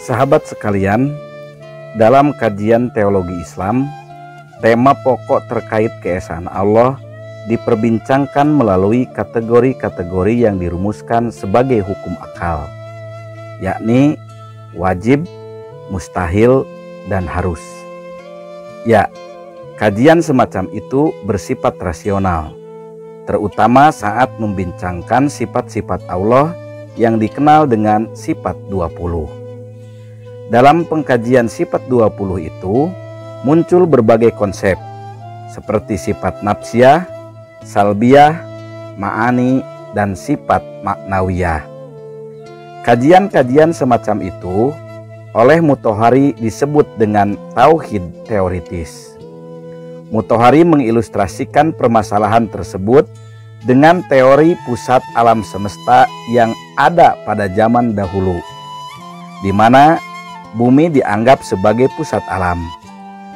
Sahabat sekalian, dalam kajian teologi Islam, tema pokok terkait keesaan Allah diperbincangkan melalui kategori-kategori yang dirumuskan sebagai hukum akal, yakni wajib, mustahil, dan harus. Ya, kajian semacam itu bersifat rasional, terutama saat membincangkan sifat-sifat Allah yang dikenal dengan sifat 20. Dalam pengkajian sifat 20 itu muncul berbagai konsep seperti sifat nafsiyah, salbiyah, ma'ani, dan sifat maknawiyah. Kajian-kajian semacam itu oleh Mutahari disebut dengan tauhid teoritis. Mutahari mengilustrasikan permasalahan tersebut dengan teori pusat alam semesta yang ada pada zaman dahulu, di mana bumi dianggap sebagai pusat alam.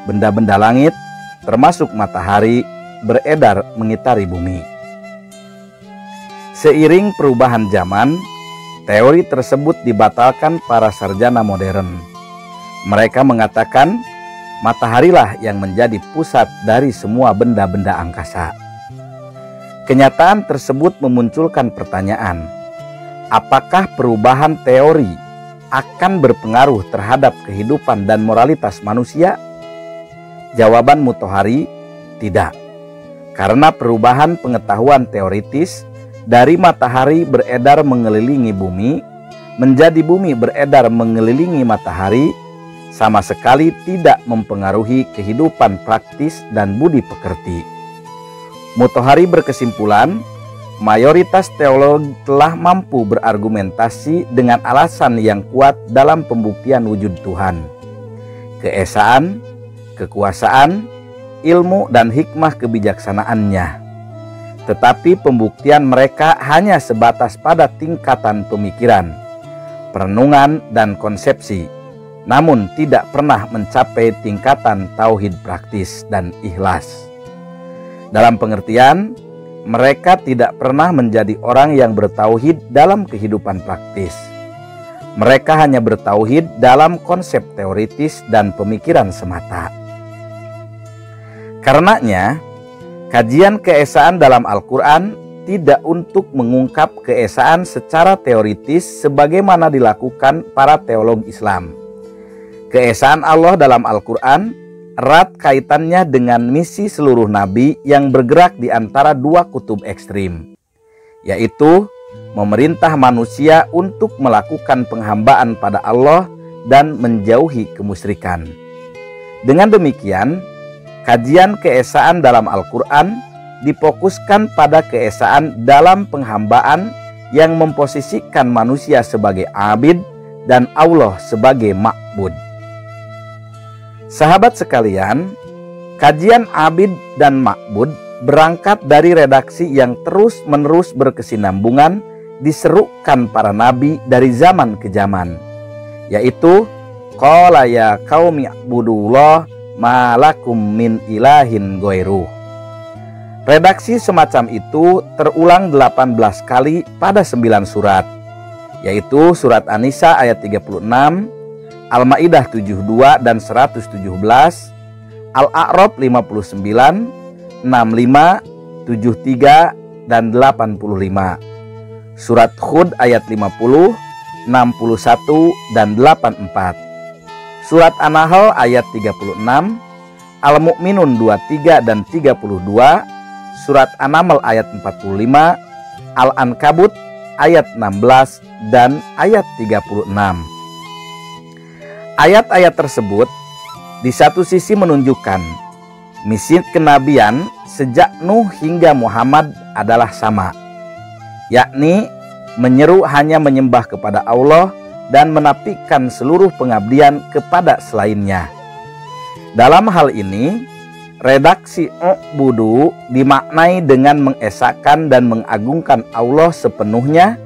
Benda-benda langit, termasuk matahari, beredar mengitari bumi. Seiring perubahan zaman, teori tersebut dibatalkan para sarjana modern. Mereka mengatakan mataharilah yang menjadi pusat dari semua benda-benda angkasa. Kenyataan tersebut memunculkan pertanyaan, apakah perubahan teori akan berpengaruh terhadap kehidupan dan moralitas manusia? Jawaban Mutahari, tidak. Karena perubahan pengetahuan teoritis dari matahari beredar mengelilingi bumi menjadi bumi beredar mengelilingi matahari sama sekali tidak mempengaruhi kehidupan praktis dan budi pekerti. Mutahari berkesimpulan, mayoritas teolog telah mampu berargumentasi dengan alasan yang kuat dalam pembuktian wujud Tuhan, keesaan, kekuasaan, ilmu, dan hikmah kebijaksanaannya. Tetapi pembuktian mereka hanya sebatas pada tingkatan pemikiran, perenungan, dan konsepsi, namun tidak pernah mencapai tingkatan tauhid praktis dan ikhlas. Dalam pengertian, mereka tidak pernah menjadi orang yang bertauhid dalam kehidupan praktis. Mereka hanya bertauhid dalam konsep teoritis dan pemikiran semata. Karenanya, kajian keesaan dalam Al-Quran tidak untuk mengungkap keesaan secara teoritis sebagaimana dilakukan para teolog Islam. Keesaan Allah dalam Al-Quran erat kaitannya dengan misi seluruh nabi yang bergerak di antara dua kutub ekstrim, yaitu memerintah manusia untuk melakukan penghambaan pada Allah dan menjauhi kemusyrikan. Dengan demikian, kajian keesaan dalam Al-Quran difokuskan pada keesaan dalam penghambaan yang memposisikan manusia sebagai abid dan Allah sebagai ma'bud. Sahabat sekalian, kajian abid dan ma'bud berangkat dari redaksi yang terus-menerus berkesinambungan diserukan para nabi dari zaman ke zaman, yaitu qala ya qaumi ibudullah ma lakum min ilahin ghairuh. Redaksi semacam itu terulang 18 kali pada 9 surat, yaitu surat An-Nisa ayat 36, Al-Ma'idah 72 dan 117, Al-A'raf 59, 65, 73, dan 85, surat Hud ayat 50, 61, dan 84, surat An-Nahl ayat 36, Al-Mu'minun 23 dan 32, surat An-Naml ayat 45, Al-Ankabut ayat 16, dan ayat 36. Ayat-ayat tersebut di satu sisi menunjukkan misi kenabian sejak Nuh hingga Muhammad adalah sama, yakni menyeru hanya menyembah kepada Allah dan menafikan seluruh pengabdian kepada selainnya. Dalam hal ini, redaksi u'budu dimaknai dengan mengesahkan dan mengagungkan Allah sepenuhnya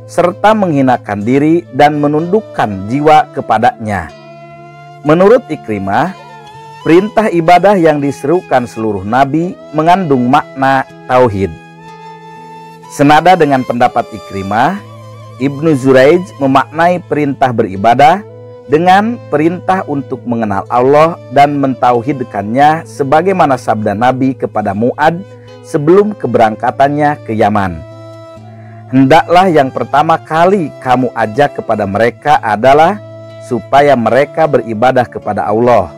serta menghinakan diri dan menundukkan jiwa kepadanya. Menurut Ikrimah, perintah ibadah yang diserukan seluruh nabi mengandung makna tauhid. Senada dengan pendapat Ikrimah, Ibnu Zuraij memaknai perintah beribadah dengan perintah untuk mengenal Allah dan mentauhidkannya sebagaimana sabda Nabi kepada Mu'ad sebelum keberangkatannya ke Yaman. Hendaklah yang pertama kali kamu ajak kepada mereka adalah supaya mereka beribadah kepada Allah.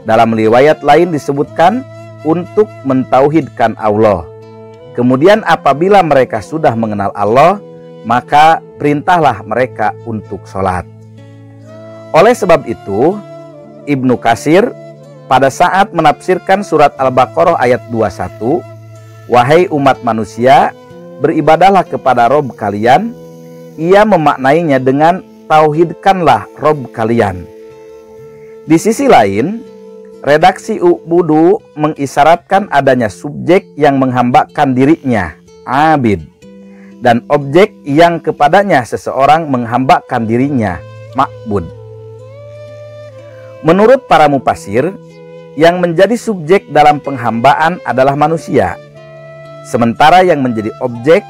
Dalam riwayat lain disebutkan untuk mentauhidkan Allah. Kemudian apabila mereka sudah mengenal Allah, maka perintahlah mereka untuk sholat. Oleh sebab itu, Ibnu Katsir pada saat menafsirkan surat Al-Baqarah ayat 21, "Wahai umat manusia, beribadahlah kepada Rob kalian," ia memaknainya dengan tauhidkanlah Rob kalian. Di sisi lain, redaksi U'budu mengisyaratkan adanya subjek yang menghambakan dirinya, abid, dan objek yang kepadanya seseorang menghambakan dirinya, ma'bud. Menurut para mufasir, yang menjadi subjek dalam penghambaan adalah manusia, sementara yang menjadi objek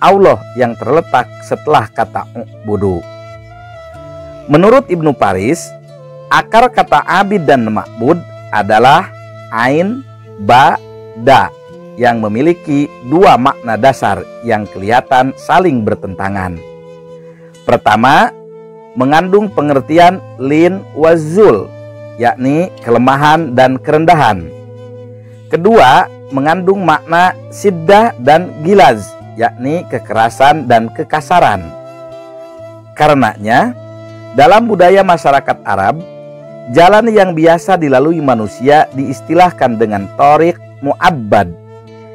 Allah yang terletak setelah kata u'budu. Menurut Ibnu Faris, akar kata abid dan ma'bud adalah ain, ba, da yang memiliki dua makna dasar yang kelihatan saling bertentangan. Pertama, mengandung pengertian lin wazul, yakni kelemahan dan kerendahan. Kedua, mengandung makna siddah dan gilaz, yakni kekerasan dan kekasaran. Karenanya, dalam budaya masyarakat Arab, jalan yang biasa dilalui manusia diistilahkan dengan thoriq mu'abbad,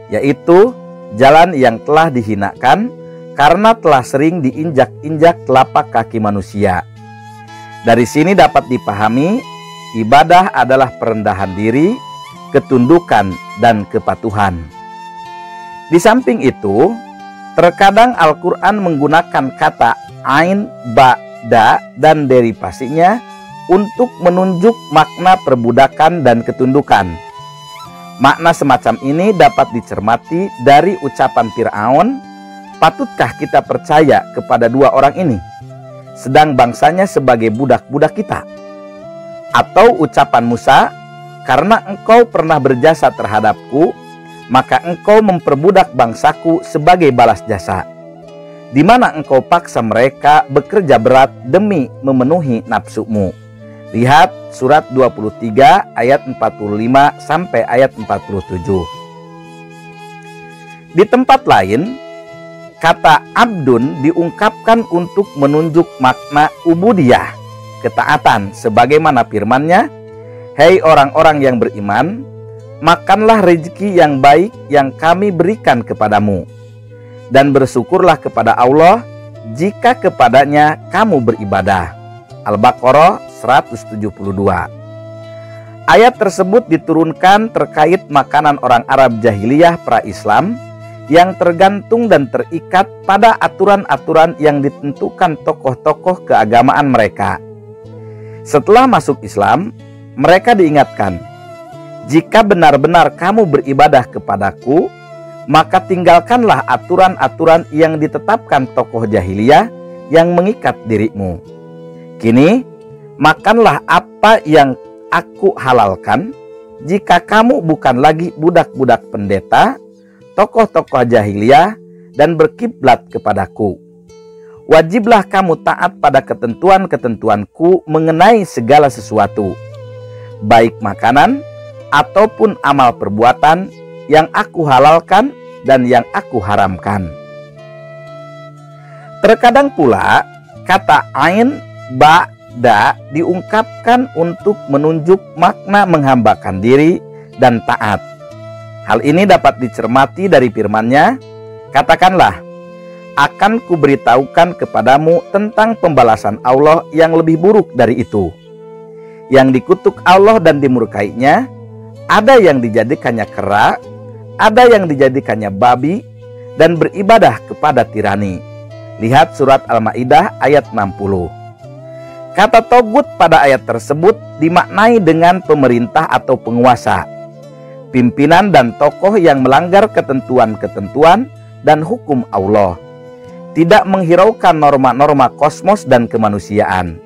yaitu jalan yang telah dihinakan karena telah sering diinjak-injak telapak kaki manusia. Dari sini dapat dipahami, ibadah adalah perendahan diri, ketundukan, dan kepatuhan. Di samping itu, terkadang Al-Quran menggunakan kata ain, ba, da, dan derivasinya untuk menunjuk makna perbudakan dan ketundukan. Makna semacam ini dapat dicermati dari ucapan Fir'aun, "Patutkah kita percaya kepada dua orang ini, sedang bangsanya sebagai budak-budak kita?" Atau ucapan Musa, "Karena engkau pernah berjasa terhadapku, maka engkau memperbudak bangsaku sebagai balas jasa, di mana engkau paksa mereka bekerja berat demi memenuhi nafsumu." Lihat surat 23 ayat 45 sampai ayat 47. Di tempat lain, kata abdun diungkapkan untuk menunjuk makna ubudiyah, ketaatan, sebagaimana firman-Nya, "Hei orang-orang yang beriman, makanlah rezeki yang baik yang kami berikan kepadamu, dan bersyukurlah kepada Allah jika kepadanya kamu beribadah." Al-Baqarah 172. Ayat tersebut diturunkan terkait makanan orang Arab jahiliyah pra-Islam yang tergantung dan terikat pada aturan-aturan yang ditentukan tokoh-tokoh keagamaan mereka. Setelah masuk Islam, mereka diingatkan, "Jika benar-benar kamu beribadah kepadaku, maka tinggalkanlah aturan-aturan yang ditetapkan tokoh jahiliyah yang mengikat dirimu. Kini, makanlah apa yang aku halalkan, jika kamu bukan lagi budak-budak pendeta, tokoh-tokoh jahiliyah, dan berkiblat kepadaku. Wajiblah kamu taat pada ketentuan-ketentuanku mengenai segala sesuatu, baik makanan ataupun amal perbuatan yang aku halalkan dan yang aku haramkan." Terkadang pula kata ain, ba, da diungkapkan untuk menunjuk makna menghambakan diri dan taat. Hal ini dapat dicermati dari firman-Nya, "Katakanlah, akan kuberitahukan kepadamu tentang pembalasan Allah yang lebih buruk dari itu. Yang dikutuk Allah dan dimurkainya, ada yang dijadikannya kera, ada yang dijadikannya babi, dan beribadah kepada tirani." Lihat surat Al-Maidah ayat 60. Kata togut pada ayat tersebut dimaknai dengan pemerintah atau penguasa, pimpinan dan tokoh yang melanggar ketentuan-ketentuan dan hukum Allah, tidak menghiraukan norma-norma kosmos dan kemanusiaan.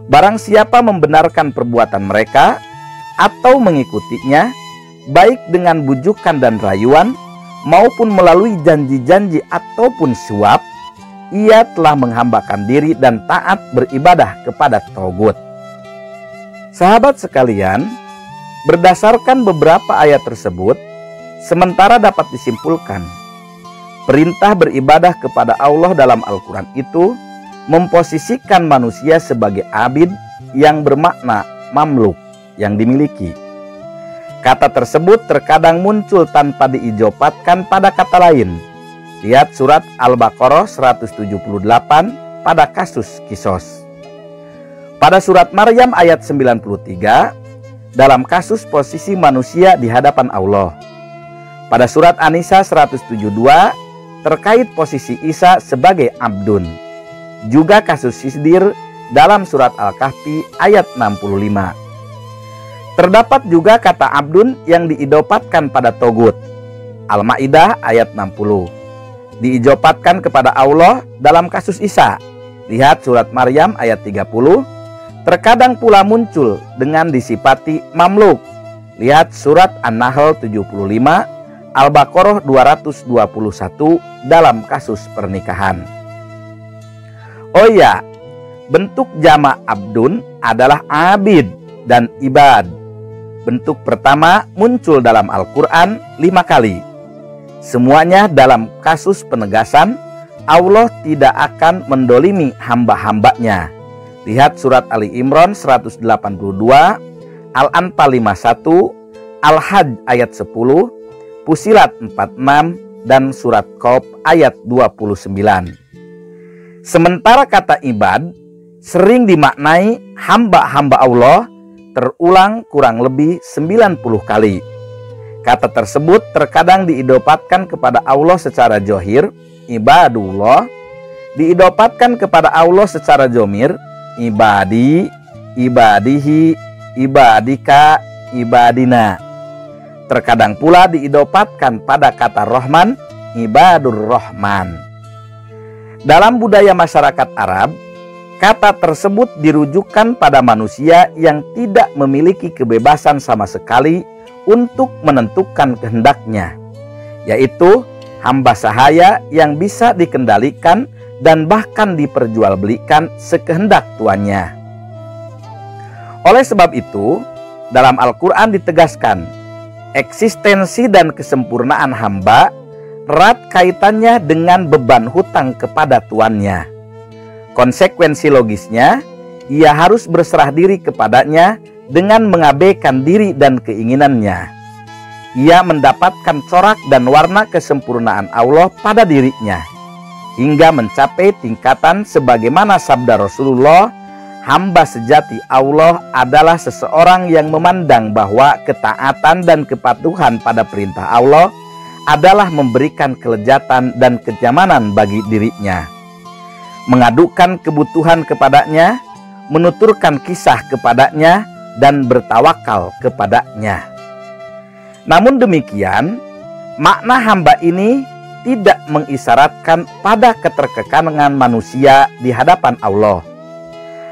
Barang siapa membenarkan perbuatan mereka atau mengikutinya, baik dengan bujukan dan rayuan, maupun melalui janji-janji ataupun suap, ia telah menghambakan diri dan taat beribadah kepada Togut. Sahabat sekalian, berdasarkan beberapa ayat tersebut, sementara dapat disimpulkan, perintah beribadah kepada Allah dalam Al-Quran itu memposisikan manusia sebagai abid yang bermakna mamluk yang dimiliki. Kata tersebut terkadang muncul tanpa diijopatkan pada kata lain. Lihat surat Al-Baqarah 178 pada kasus Kisos. Pada surat Maryam ayat 93 dalam kasus posisi manusia di hadapan Allah. Pada surat An-Nisa 172 terkait posisi Isa sebagai abdun. Juga kasus Sisdir dalam surat Al-Kahfi ayat 65. Terdapat juga kata abdun yang diidopatkan pada Togut. Al-Ma'idah ayat 60. Diijopatkan kepada Allah dalam kasus Isa. Lihat surat Maryam ayat 30. Terkadang pula muncul dengan disifati mamluk. Lihat surat An-Nahl 75, Al-Baqarah 221 dalam kasus pernikahan. Oh ya, bentuk jamak abdun adalah abid dan ibad. Bentuk pertama muncul dalam Al-Quran 5 kali. Semuanya dalam kasus penegasan Allah tidak akan mendolimi hamba-hambanya. Lihat surat Ali Imran 182, Al-Anfal 51, Al-Hajj ayat 10, Fusilat 46, dan surat Qaf ayat 29. Sementara kata ibad sering dimaknai hamba-hamba Allah terulang kurang lebih 90 kali. Kata tersebut terkadang diidopatkan kepada Allah secara johir, ibadullah, diidopatkan kepada Allah secara jomir, ibadi, ibadihi, ibadika, ibadina. Terkadang pula diidopatkan pada kata Rahman, ibadur Rahman. Dalam budaya masyarakat Arab, kata tersebut dirujukan pada manusia yang tidak memiliki kebebasan sama sekali untuk menentukan kehendaknya, yaitu hamba sahaya yang bisa dikendalikan dan bahkan diperjualbelikan sekehendak tuannya. Oleh sebab itu, dalam Al-Quran ditegaskan, eksistensi dan kesempurnaan hamba erat kaitannya dengan beban hutang kepada tuannya. Konsekuensi logisnya, ia harus berserah diri kepadanya dengan mengabaikan diri dan keinginannya. Ia mendapatkan corak dan warna kesempurnaan Allah pada dirinya, hingga mencapai tingkatan sebagaimana sabda Rasulullah, hamba sejati Allah adalah seseorang yang memandang bahwa ketaatan dan kepatuhan pada perintah Allah adalah memberikan kelezatan dan kenyamanan bagi dirinya. Mengadukan kebutuhan kepadanya, menuturkan kisah kepadanya, dan bertawakal kepadanya. Namun demikian, makna hamba ini tidak mengisyaratkan pada keterkekangan manusia di hadapan Allah.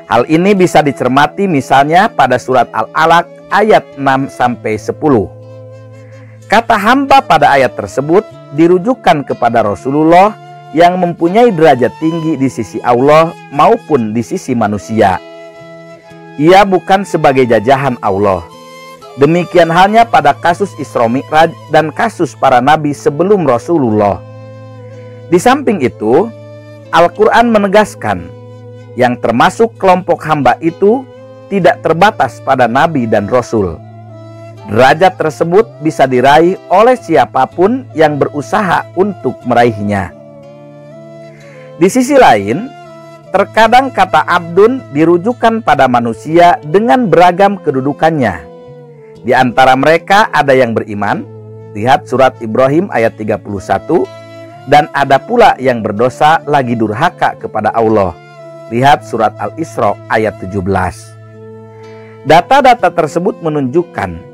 Hal ini bisa dicermati misalnya pada surat Al-Alaq ayat 6-10. Kata hamba pada ayat tersebut dirujukan kepada Rasulullah yang mempunyai derajat tinggi di sisi Allah maupun di sisi manusia. Ia bukan sebagai jajahan Allah. Demikian halnya pada kasus Isra Mi'raj dan kasus para nabi sebelum Rasulullah. Di samping itu, Al-Quran menegaskan yang termasuk kelompok hamba itu tidak terbatas pada nabi dan rasul. Derajat tersebut bisa diraih oleh siapapun yang berusaha untuk meraihnya. Di sisi lain, terkadang kata abdun dirujukan pada manusia dengan beragam kedudukannya. Di antara mereka ada yang beriman, lihat surat Ibrahim ayat 31, dan ada pula yang berdosa lagi durhaka kepada Allah. Lihat surat Al-Isra ayat 17. Data-data tersebut menunjukkan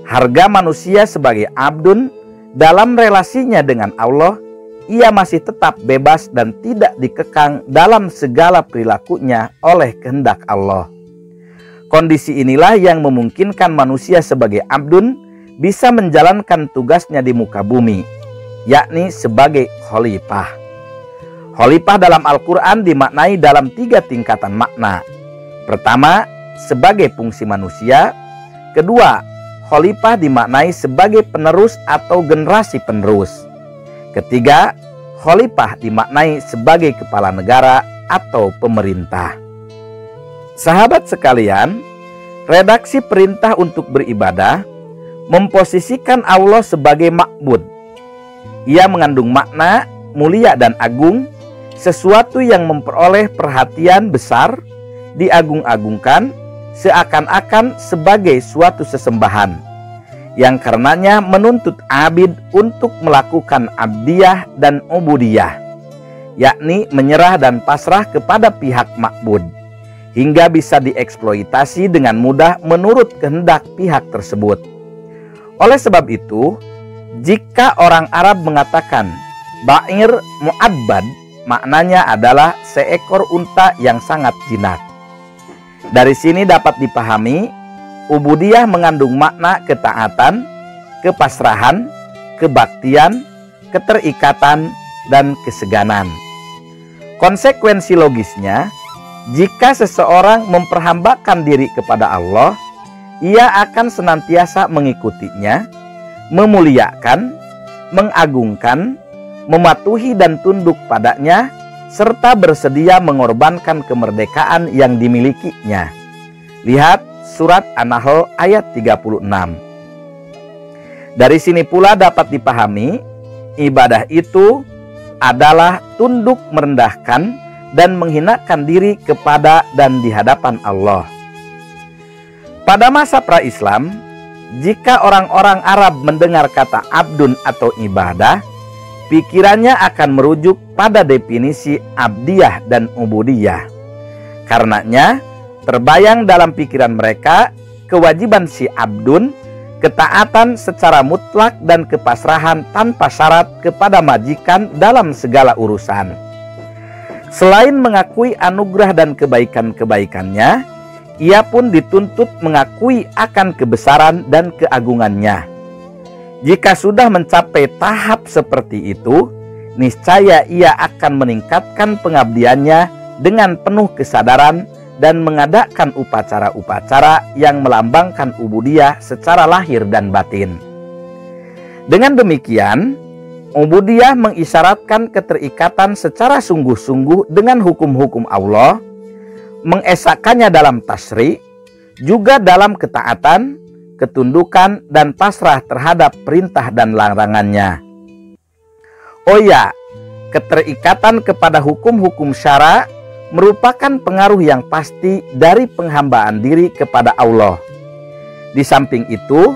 harga manusia sebagai abdun dalam relasinya dengan Allah. Ia masih tetap bebas dan tidak dikekang dalam segala perilakunya oleh kehendak Allah. Kondisi inilah yang memungkinkan manusia sebagai abdun bisa menjalankan tugasnya di muka bumi, yakni sebagai khalifah. Khalifah dalam Al-Quran dimaknai dalam 3 tingkatan makna. Pertama, sebagai fungsi manusia. Kedua, khalifah dimaknai sebagai penerus atau generasi penerus. Ketiga, khalifah dimaknai sebagai kepala negara atau pemerintah. Sahabat sekalian, redaksi perintah untuk beribadah memposisikan Allah sebagai ma'bud. Ia mengandung makna mulia dan agung, sesuatu yang memperoleh perhatian besar, diagung-agungkan, seakan-akan sebagai suatu sesembahan, yang karenanya menuntut abid untuk melakukan abdiyah dan ubudiyah, yakni menyerah dan pasrah kepada pihak ma'bud, hingga bisa dieksploitasi dengan mudah menurut kehendak pihak tersebut. Oleh sebab itu, jika orang Arab mengatakan ba'ir mu'abbad, maknanya adalah seekor unta yang sangat jinak. Dari sini dapat dipahami, ubudiyah mengandung makna ketaatan, kepasrahan, kebaktian, keterikatan, dan keseganan. Konsekuensi logisnya, jika seseorang memperhambakan diri kepada Allah, ia akan senantiasa mengikutinya, memuliakan, mengagungkan, mematuhi dan tunduk padanya, serta bersedia mengorbankan kemerdekaan yang dimilikinya. Lihat surat An-Nahl ayat 36. Dari sini pula dapat dipahami, ibadah itu adalah tunduk merendahkan dan menghinakan diri kepada dan di hadapan Allah. Pada masa pra-Islam, jika orang-orang Arab mendengar kata abdun atau ibadah, pikirannya akan merujuk pada definisi abdiyah dan ubudiyah. Karenanya, terbayang dalam pikiran mereka kewajiban si abdun, ketaatan secara mutlak dan kepasrahan tanpa syarat kepada majikan dalam segala urusan. Selain mengakui anugerah dan kebaikan-kebaikannya, ia pun dituntut mengakui akan kebesaran dan keagungannya. Jika sudah mencapai tahap seperti itu, niscaya ia akan meningkatkan pengabdiannya dengan penuh kesadaran dan mengadakan upacara-upacara yang melambangkan ubudiyah secara lahir dan batin. Dengan demikian, ubudiyah mengisyaratkan keterikatan secara sungguh-sungguh dengan hukum-hukum Allah, mengesahkannya dalam tasyri', juga dalam ketaatan, ketundukan, dan pasrah terhadap perintah dan larangannya. Oh ya, keterikatan kepada hukum-hukum syara' merupakan pengaruh yang pasti dari penghambaan diri kepada Allah. Di samping itu,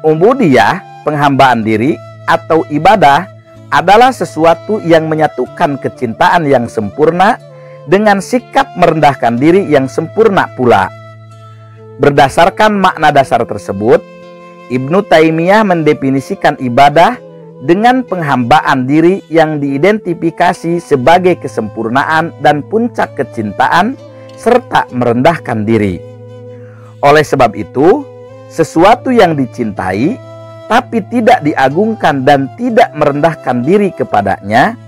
ubudiyah, penghambaan diri atau ibadah, adalah sesuatu yang menyatukan kecintaan yang sempurna dengan sikap merendahkan diri yang sempurna pula. Berdasarkan makna dasar tersebut, Ibnu Taimiyah mendefinisikan ibadah dengan penghambaan diri yang diidentifikasi sebagai kesempurnaan dan puncak kecintaan serta merendahkan diri. Oleh sebab itu, sesuatu yang dicintai tapi tidak diagungkan dan tidak merendahkan diri kepadanya,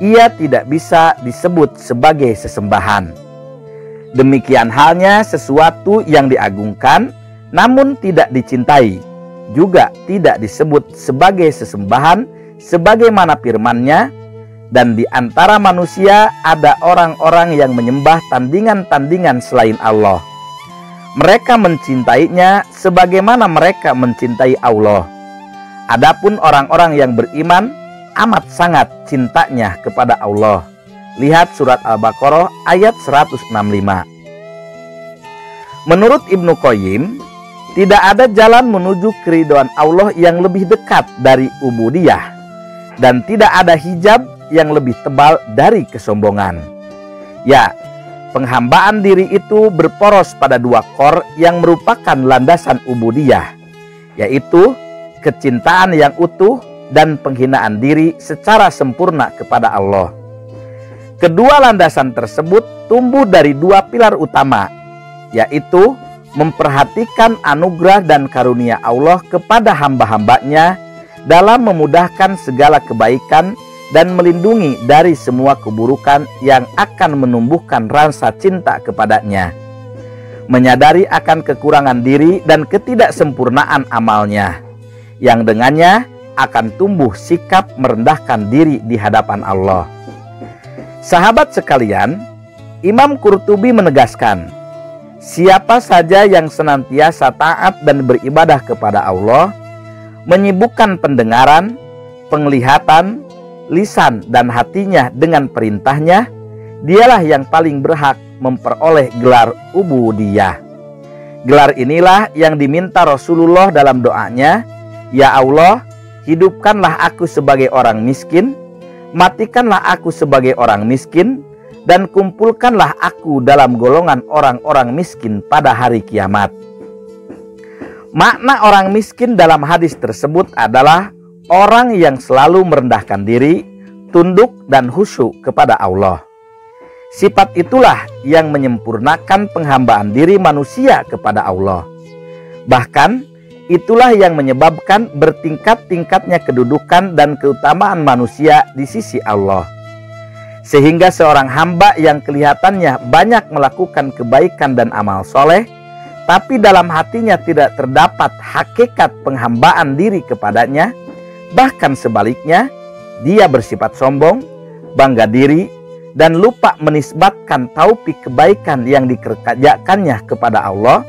ia tidak bisa disebut sebagai sesembahan. Demikian halnya sesuatu yang diagungkan namun tidak dicintai, juga tidak disebut sebagai sesembahan, sebagaimana firman-Nya, dan di antara manusia ada orang-orang yang menyembah tandingan-tandingan selain Allah. Mereka mencintainya sebagaimana mereka mencintai Allah. Adapun orang-orang yang beriman amat sangat cintanya kepada Allah. Lihat surat Al-Baqarah ayat 165. Menurut Ibnu Qayyim, tidak ada jalan menuju keridhaan Allah yang lebih dekat dari ubudiyah, dan tidak ada hijab yang lebih tebal dari kesombongan. Ya, penghambaan diri itu berporos pada dua kor yang merupakan landasan ubudiyah, yaitu kecintaan yang utuh dan penghinaan diri secara sempurna kepada Allah. Kedua landasan tersebut tumbuh dari dua pilar utama, yaitu memperhatikan anugerah dan karunia Allah kepada hamba-hambanya dalam memudahkan segala kebaikan dan melindungi dari semua keburukan yang akan menumbuhkan rasa cinta kepadanya. Menyadari akan kekurangan diri dan ketidaksempurnaan amalnya, yang dengannya akan tumbuh sikap merendahkan diri di hadapan Allah. Sahabat sekalian, Imam Qurtubi menegaskan, siapa saja yang senantiasa taat dan beribadah kepada Allah, menyibukkan pendengaran, penglihatan, lisan dan hatinya dengan perintahnya, dialah yang paling berhak memperoleh gelar ubudiyah. Gelar inilah yang diminta Rasulullah dalam doanya, ya Allah, hidupkanlah aku sebagai orang miskin, matikanlah aku sebagai orang miskin, dan kumpulkanlah aku dalam golongan orang-orang miskin pada hari kiamat. Makna orang miskin dalam hadis tersebut adalah orang yang selalu merendahkan diri, tunduk dan khusyuk kepada Allah. Sifat itulah yang menyempurnakan penghambaan diri manusia kepada Allah. Bahkan, itulah yang menyebabkan bertingkat-tingkatnya kedudukan dan keutamaan manusia di sisi Allah. Sehingga seorang hamba yang kelihatannya banyak melakukan kebaikan dan amal soleh, tapi dalam hatinya tidak terdapat hakikat penghambaan diri kepadanya, bahkan sebaliknya, dia bersifat sombong, bangga diri, dan lupa menisbatkan taufik kebaikan yang dikerjakannya kepada Allah,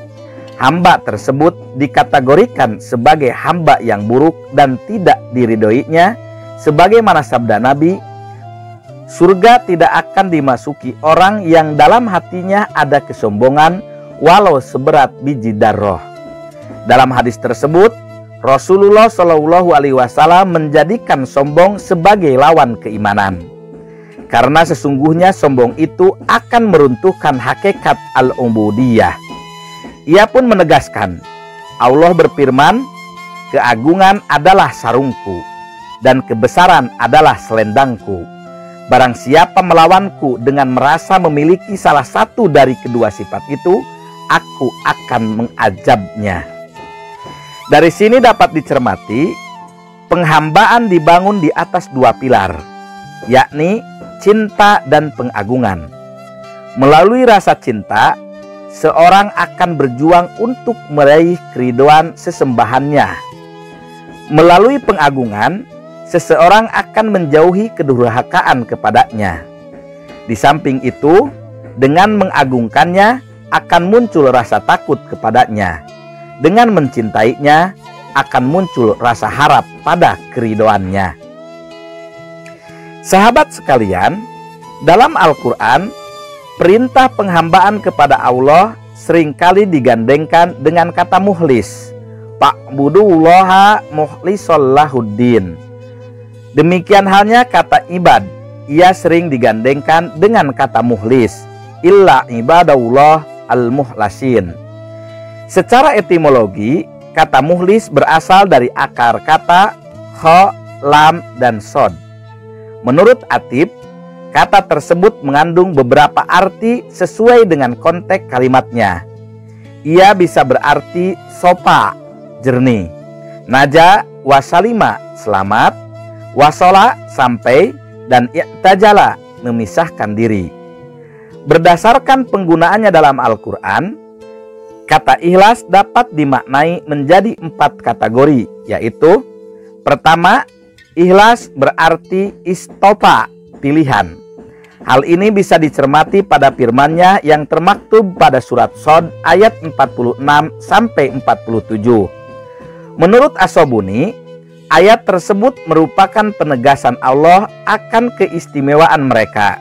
hamba tersebut dikategorikan sebagai hamba yang buruk dan tidak diridhoinya, sebagaimana sabda Nabi, surga tidak akan dimasuki orang yang dalam hatinya ada kesombongan walau seberat biji darah. Dalam hadis tersebut, Rasulullah Shallallahu Alaihi Wasallam menjadikan sombong sebagai lawan keimanan, karena sesungguhnya sombong itu akan meruntuhkan hakikat al-ubudiyah. Ia pun menegaskan, Allah berfirman, keagungan adalah sarungku dan kebesaran adalah selendangku. Barang siapa melawanku dengan merasa memiliki salah satu dari kedua sifat itu, aku akan mengazabnya. Dari sini dapat dicermati, penghambaan dibangun di atas dua pilar, yakni cinta dan pengagungan. Melalui rasa cinta, seorang akan berjuang untuk meraih keridhaan sesembahannya. Melalui pengagungan, seseorang akan menjauhi kedurhakaan kepadanya. Di samping itu, dengan mengagungkannya akan muncul rasa takut kepadanya. Dengan mencintainya akan muncul rasa harap pada keridhaannya. Sahabat sekalian, dalam Al-Quran, perintah penghambaan kepada Allah seringkali digandengkan dengan kata mukhlis. Fa'budullaha mukhlishan lahuddin. Demikian halnya kata ibad, ia sering digandengkan dengan kata mukhlis, illa ibadallah al-mukhlasin. Secara etimologi, kata mukhlis berasal dari akar kata kha, lam, dan sod. Menurut Atib, kata tersebut mengandung beberapa arti sesuai dengan konteks kalimatnya. Ia bisa berarti sopa, jernih, naja, wasalima, selamat, wasola, sampai, dan i'tajala, memisahkan diri. Berdasarkan penggunaannya dalam Al-Quran, kata ikhlas dapat dimaknai menjadi 4 kategori, yaitu pertama, ikhlas berarti istopa, pilihan. Hal ini bisa dicermati pada firman-Nya yang termaktub pada surat Shad ayat 46 sampai 47. Menurut As-Sobuni, ayat tersebut merupakan penegasan Allah akan keistimewaan mereka.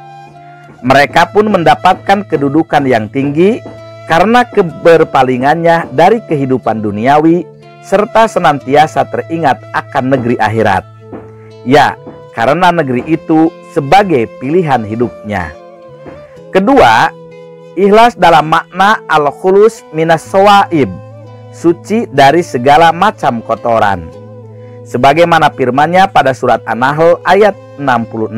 Mereka pun mendapatkan kedudukan yang tinggi karena keberpalingannya dari kehidupan duniawi serta senantiasa teringat akan negeri akhirat. Ya, karena negeri itu sebagai pilihan hidupnya. Kedua, ikhlas dalam makna al-khulus minas shawaib, suci dari segala macam kotoran. Sebagaimana firman-Nya pada surat An-Nahl ayat 66.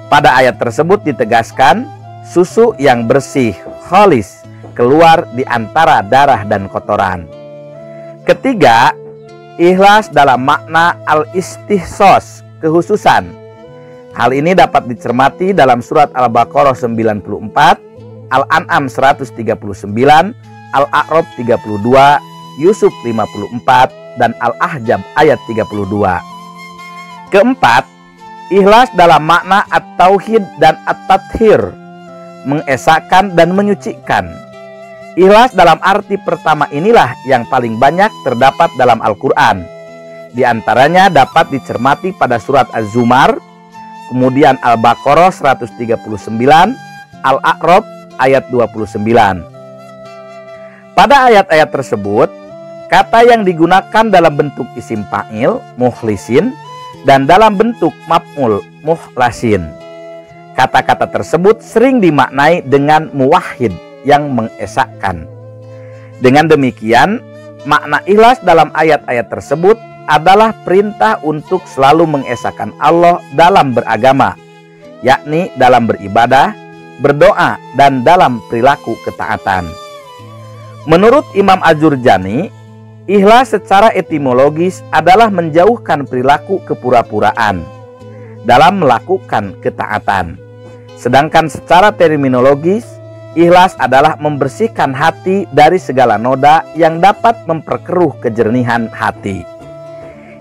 Pada ayat tersebut ditegaskan, susu yang bersih, khalis, keluar di antara darah dan kotoran. Ketiga, ikhlas dalam makna al-istihsos, kehususan. Hal ini dapat dicermati dalam surat Al-Baqarah 94, Al-An'am 139, Al-A'raf 32, Yusuf 54, dan Al-Ahzab ayat 32. Keempat, ikhlas dalam makna at-tauhid dan at-tathhir, mengesahkan dan menyucikan. Ikhlas dalam arti pertama inilah yang paling banyak terdapat dalam Al-Quran. Di antaranya dapat dicermati pada surat Az-Zumar, kemudian Al-Baqarah 139, Al-A'raf ayat 29. Pada ayat-ayat tersebut, kata yang digunakan dalam bentuk isim fa'il, mukhlisin, dan dalam bentuk maf'ul, mukhlasin. Kata-kata tersebut sering dimaknai dengan muwahhid, yang mengesahkan. Dengan demikian, makna ikhlas dalam ayat-ayat tersebut adalah perintah untuk selalu mengesahkan Allah dalam beragama, yakni dalam beribadah, berdoa, dan dalam perilaku ketaatan. Menurut Imam Az-Jurjani, ikhlas secara etimologis adalah menjauhkan perilaku kepura-puraan dalam melakukan ketaatan. Sedangkan secara terminologis, ikhlas adalah membersihkan hati dari segala noda yang dapat memperkeruh kejernihan hati.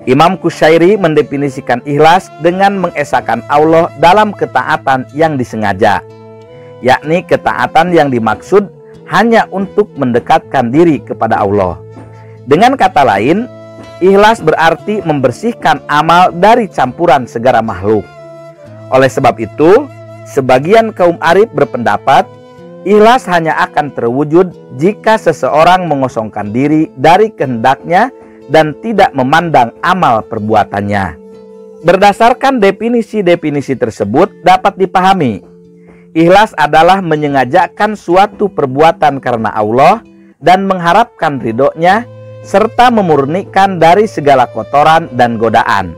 Imam Qushairi mendefinisikan ikhlas dengan mengesahkan Allah dalam ketaatan yang disengaja, yakni ketaatan yang dimaksud hanya untuk mendekatkan diri kepada Allah. Dengan kata lain, ikhlas berarti membersihkan amal dari campuran segala makhluk. Oleh sebab itu, sebagian kaum arif berpendapat ikhlas hanya akan terwujud jika seseorang mengosongkan diri dari kehendaknya dan tidak memandang amal perbuatannya. Berdasarkan definisi-definisi tersebut dapat dipahami, ikhlas adalah menyengajakan suatu perbuatan karena Allah dan mengharapkan ridhonya, serta memurnikan dari segala kotoran dan godaan,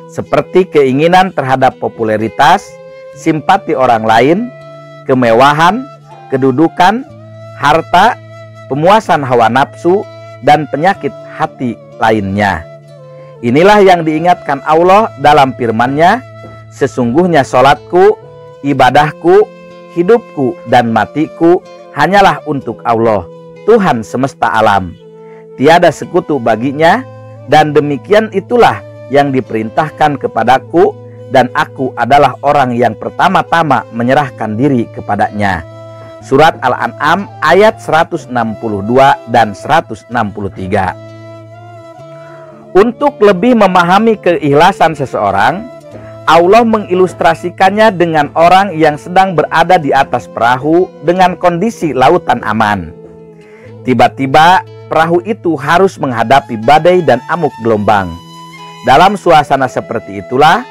seperti keinginan terhadap popularitas, simpati orang lain, kemewahan, kedudukan, harta, pemuasan hawa nafsu, dan penyakit hati lainnya. Inilah yang diingatkan Allah dalam firman-Nya, sesungguhnya sholatku, ibadahku, hidupku, dan matiku hanyalah untuk Allah, Tuhan semesta alam. Tiada sekutu baginya, dan demikian itulah yang diperintahkan kepadaku, dan aku adalah orang yang pertama-tama menyerahkan diri kepadanya. Surat Al-An'am ayat 162 dan 163. Untuk lebih memahami keikhlasan seseorang, Allah mengilustrasikannya dengan orang yang sedang berada di atas perahu dengan kondisi lautan aman. Tiba-tiba perahu itu harus menghadapi badai dan amuk gelombang. Dalam suasana seperti itulah,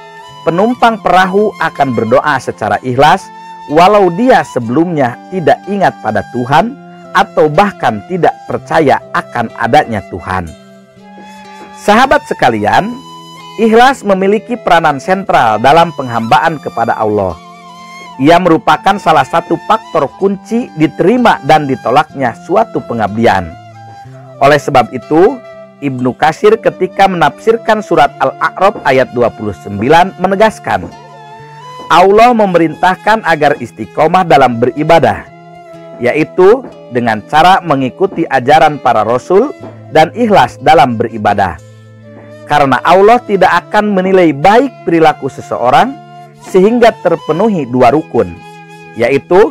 penumpang perahu akan berdoa secara ikhlas, walau dia sebelumnya tidak ingat pada Tuhan atau bahkan tidak percaya akan adanya Tuhan. Sahabat sekalian, ikhlas memiliki peranan sentral dalam penghambaan kepada Allah. Ia merupakan salah satu faktor kunci diterima dan ditolaknya suatu pengabdian. Oleh sebab itu, Ibnu Katsir ketika menafsirkan surat Al-A'raf ayat 29 menegaskan, Allah memerintahkan agar istiqomah dalam beribadah, yaitu dengan cara mengikuti ajaran para rasul dan ikhlas dalam beribadah. Karena Allah tidak akan menilai baik perilaku seseorang sehingga terpenuhi dua rukun, yaitu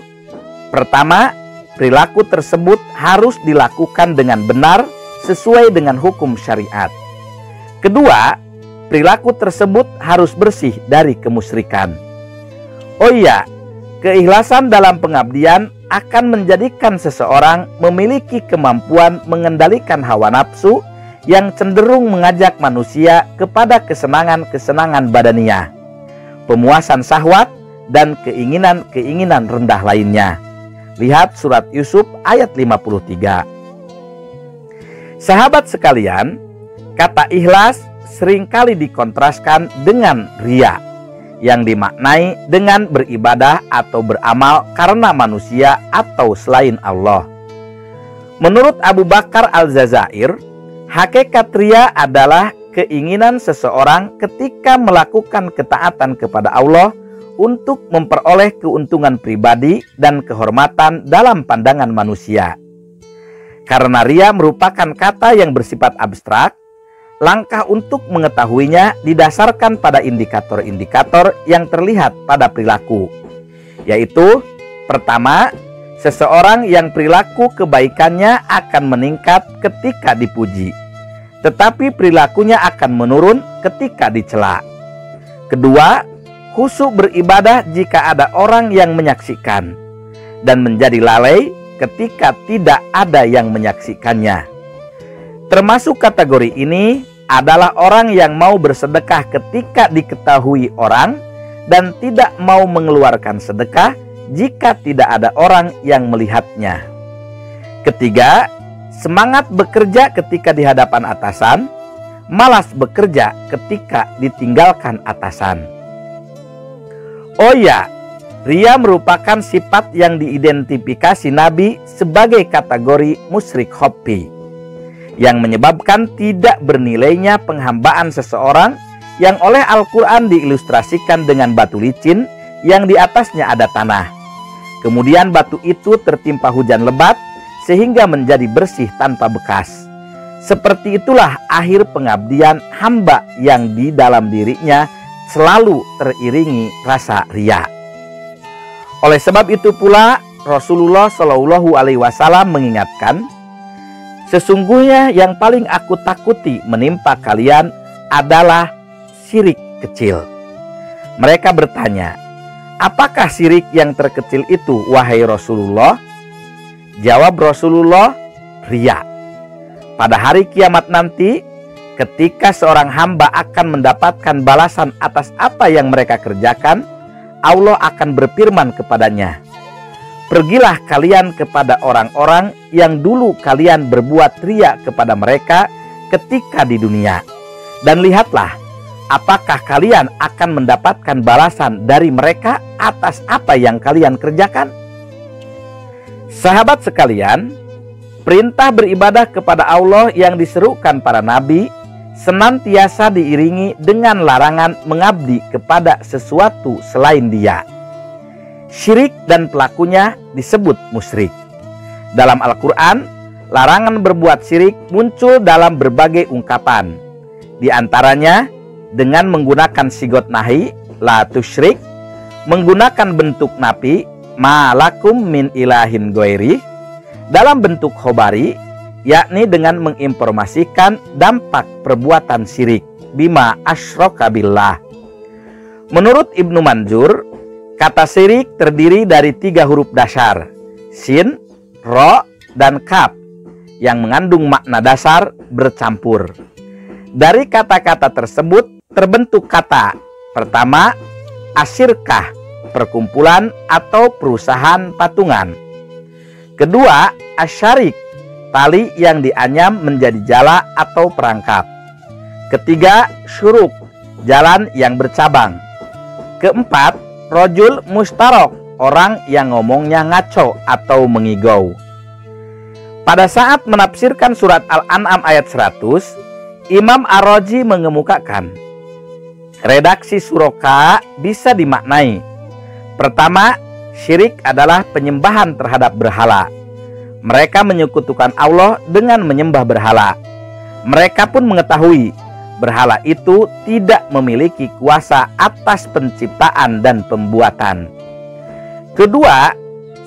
pertama, perilaku tersebut harus dilakukan dengan benar sesuai dengan hukum syariat. Kedua, perilaku tersebut harus bersih dari kemusyrikan. Oh iya, keikhlasan dalam pengabdian akan menjadikan seseorang memiliki kemampuan mengendalikan hawa nafsu yang cenderung mengajak manusia kepada kesenangan-kesenangan badaniah, pemuasan syahwat, dan keinginan-keinginan rendah lainnya. Lihat surat Yusuf ayat 53. Sahabat sekalian, kata ikhlas seringkali dikontraskan dengan riya, yang dimaknai dengan beribadah atau beramal karena manusia atau selain Allah. Menurut Abu Bakar Al-Jazair, hakikat riya adalah keinginan seseorang ketika melakukan ketaatan kepada Allah untuk memperoleh keuntungan pribadi dan kehormatan dalam pandangan manusia. Karena riya merupakan kata yang bersifat abstrak, langkah untuk mengetahuinya didasarkan pada indikator-indikator yang terlihat pada perilaku, yaitu pertama, seseorang yang perilaku kebaikannya akan meningkat ketika dipuji, tetapi perilakunya akan menurun ketika dicela. Kedua, khusyuk beribadah jika ada orang yang menyaksikan, dan menjadi lalai ketika tidak ada yang menyaksikannya. Termasuk kategori ini adalah orang yang mau bersedekah ketika diketahui orang dan tidak mau mengeluarkan sedekah jika tidak ada orang yang melihatnya. Ketiga, semangat bekerja ketika di hadapan atasan, malas bekerja ketika ditinggalkan atasan. Oh ya, riya merupakan sifat yang diidentifikasi Nabi sebagai kategori musyrik khafi, yang menyebabkan tidak bernilainya penghambaan seseorang yang oleh Al-Quran diilustrasikan dengan batu licin yang di atasnya ada tanah. Kemudian batu itu tertimpa hujan lebat sehingga menjadi bersih tanpa bekas. Seperti itulah akhir pengabdian hamba yang di dalam dirinya selalu teriringi rasa riya. Oleh sebab itu pula Rasulullah Shallallahu Alaihi Wasallam mengingatkan, sesungguhnya yang paling aku takuti menimpa kalian adalah syirik kecil. Mereka bertanya, apakah syirik yang terkecil itu, wahai Rasulullah? Jawab Rasulullah, riya. Pada hari kiamat nanti, ketika seorang hamba akan mendapatkan balasan atas apa yang mereka kerjakan, Allah akan berfirman kepadanya, pergilah kalian kepada orang-orang yang dulu kalian berbuat riya kepada mereka ketika di dunia, dan lihatlah, apakah kalian akan mendapatkan balasan dari mereka atas apa yang kalian kerjakan? Sahabat sekalian, perintah beribadah kepada Allah yang diserukan para nabi senantiasa diiringi dengan larangan mengabdi kepada sesuatu selain Dia. Syirik dan pelakunya disebut musyrik. Dalam Al-Quran, larangan berbuat syirik muncul dalam berbagai ungkapan. Di antaranya, dengan menggunakan sigot nahi, la tusyrik, menggunakan bentuk nafi, ma lakum min ilahin ghairi, dalam bentuk khobari, yakni dengan menginformasikan dampak perbuatan syirik, bima asyraka billah. Menurut Ibnu Manzur, kata syirik terdiri dari 3 huruf dasar, sin, ro, dan kaf, yang mengandung makna dasar bercampur. Dari kata-kata tersebut terbentuk kata pertama, asyirkah, perkumpulan atau perusahaan patungan. Kedua, asyarik, tali yang dianyam menjadi jala atau perangkap. Ketiga, syuruk, jalan yang bercabang. Keempat, rojul mustarok, orang yang ngomongnya ngaco atau mengigau. Pada saat menafsirkan surat Al-An'am ayat 100, Imam Ar-Razi mengemukakan, redaksi suroka bisa dimaknai. Pertama, syirik adalah penyembahan terhadap berhala. Mereka menyekutukan Allah dengan menyembah berhala. Mereka pun mengetahui berhala itu tidak memiliki kuasa atas penciptaan dan pembuatan. Kedua,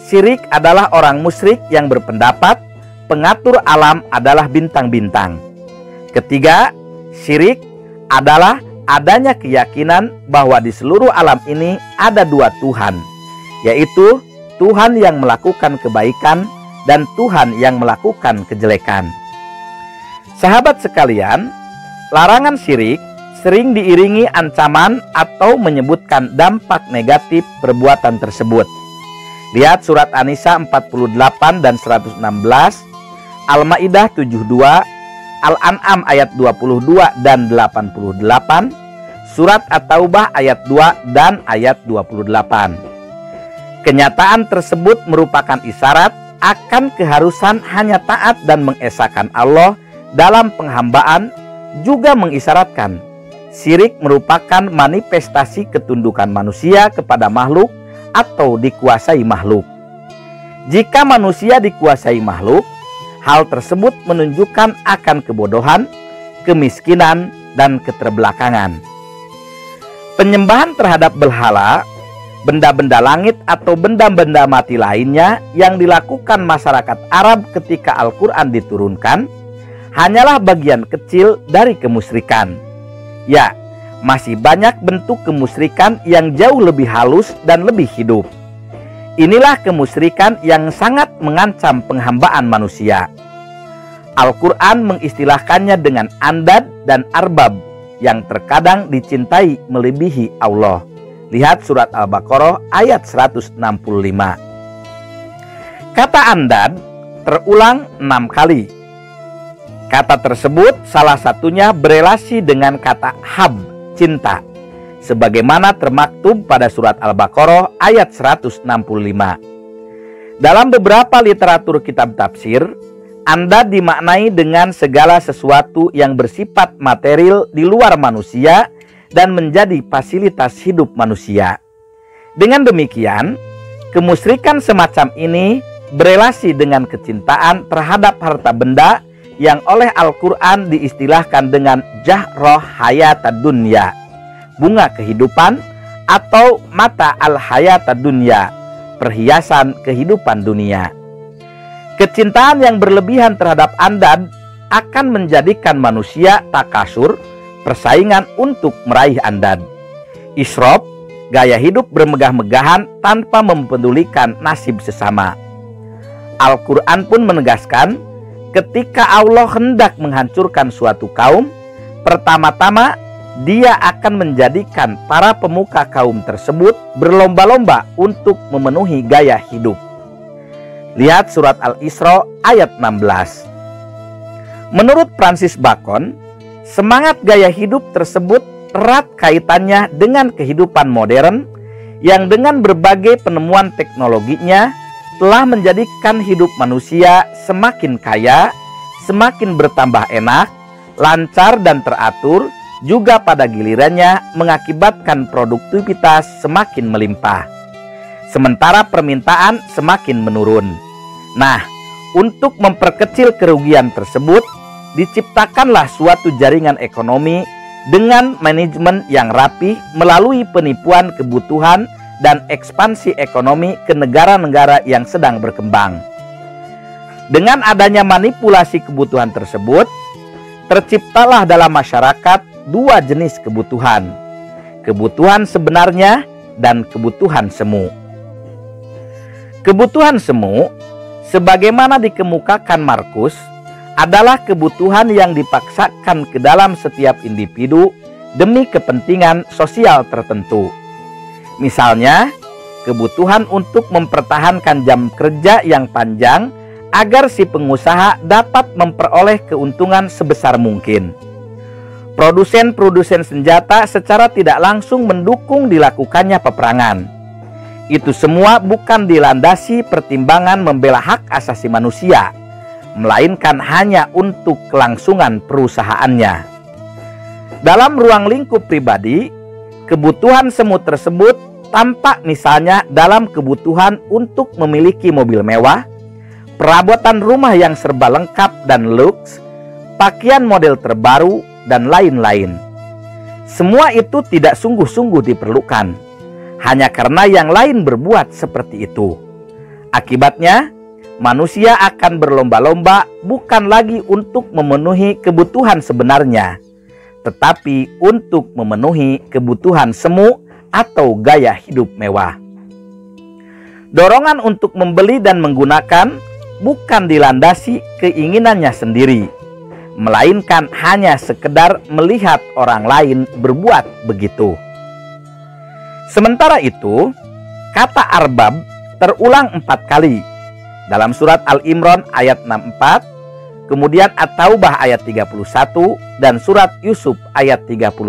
syirik adalah orang musyrik yang berpendapat pengatur alam adalah bintang-bintang. Ketiga, syirik adalah adanya keyakinan bahwa di seluruh alam ini ada 2 Tuhan, yaitu Tuhan yang melakukan kebaikan dan Tuhan yang melakukan kejelekan. Sahabat sekalian, larangan syirik sering diiringi ancaman atau menyebutkan dampak negatif perbuatan tersebut. Lihat surat An-Nisa 48 dan 116, Al-Maidah 72, Al-An'am ayat 22 dan 88, surat At-Taubah ayat 2 dan ayat 28. Kenyataan tersebut merupakan isyarat akan keharusan hanya taat dan mengesahkan Allah dalam penghambaan juga mengisyaratkan syirik merupakan manifestasi ketundukan manusia kepada makhluk atau dikuasai makhluk. Jika manusia dikuasai makhluk, hal tersebut menunjukkan akan kebodohan, kemiskinan, dan keterbelakangan. Penyembahan terhadap berhala, benda-benda langit atau benda-benda mati lainnya yang dilakukan masyarakat Arab ketika Al-Quran diturunkan hanyalah bagian kecil dari kemusyrikan. Ya, masih banyak bentuk kemusyrikan yang jauh lebih halus dan lebih hidup. Inilah kemusyrikan yang sangat mengancam penghambaan manusia. Al-Quran mengistilahkannya dengan andad dan arbab yang terkadang dicintai melebihi Allah. Lihat surat Al-Baqarah ayat 165. Kata andad terulang 6 kali. Kata tersebut salah satunya berelasi dengan kata hab, cinta, sebagaimana termaktub pada surat Al-Baqarah ayat 165. Dalam beberapa literatur kitab tafsir, andad dimaknai dengan segala sesuatu yang bersifat material di luar manusia dan menjadi fasilitas hidup manusia. Dengan demikian, kemusyrikan semacam ini berelasi dengan kecintaan terhadap harta benda yang oleh Al-Quran diistilahkan dengan jahroh hayatad dunya, bunga kehidupan, atau mata al-hayatad dunya, perhiasan kehidupan dunia. Kecintaan yang berlebihan terhadap andad akan menjadikan manusia takasur, persaingan untuk meraih andad. Isrof, gaya hidup bermegah-megahan tanpa mempedulikan nasib sesama. Al-Quran pun menegaskan, ketika Allah hendak menghancurkan suatu kaum, pertama-tama Dia akan menjadikan para pemuka kaum tersebut berlomba-lomba untuk memenuhi gaya hidup. Lihat surat Al-Isra ayat 16. Menurut Francis Bacon, semangat gaya hidup tersebut erat kaitannya dengan kehidupan modern yang dengan berbagai penemuan teknologinya telah menjadikan hidup manusia semakin kaya, semakin bertambah enak, lancar dan teratur, juga pada gilirannya mengakibatkan produktivitas semakin melimpah, sementara permintaan semakin menurun. Nah, untuk memperkecil kerugian tersebut, diciptakanlah suatu jaringan ekonomi dengan manajemen yang rapi melalui penipuan kebutuhan dan ekspansi ekonomi ke negara-negara yang sedang berkembang. Dengan adanya manipulasi kebutuhan tersebut, terciptalah dalam masyarakat dua jenis kebutuhan: kebutuhan sebenarnya dan kebutuhan semu. Kebutuhan semu, sebagaimana dikemukakan Markus, adalah kebutuhan yang dipaksakan ke dalam setiap individu demi kepentingan sosial tertentu. Misalnya, kebutuhan untuk mempertahankan jam kerja yang panjang agar si pengusaha dapat memperoleh keuntungan sebesar mungkin. Produsen-produsen senjata secara tidak langsung mendukung dilakukannya peperangan. Itu semua bukan dilandasi pertimbangan membela hak asasi manusia, melainkan hanya untuk kelangsungan perusahaannya. Dalam ruang lingkup pribadi, kebutuhan semu tersebut tampak misalnya dalam kebutuhan untuk memiliki mobil mewah, perabotan rumah yang serba lengkap dan luks, pakaian model terbaru, dan lain-lain. Semua itu tidak sungguh-sungguh diperlukan, hanya karena yang lain berbuat seperti itu. Akibatnya, manusia akan berlomba-lomba bukan lagi untuk memenuhi kebutuhan sebenarnya, tetapi untuk memenuhi kebutuhan semu atau gaya hidup mewah. Dorongan untuk membeli dan menggunakan bukan dilandasi keinginannya sendiri, melainkan hanya sekedar melihat orang lain berbuat begitu. Sementara itu, kata arbab terulang 4 kali dalam surat Al-Imran ayat 64, kemudian At-Taubah ayat 31, dan surat Yusuf ayat 39.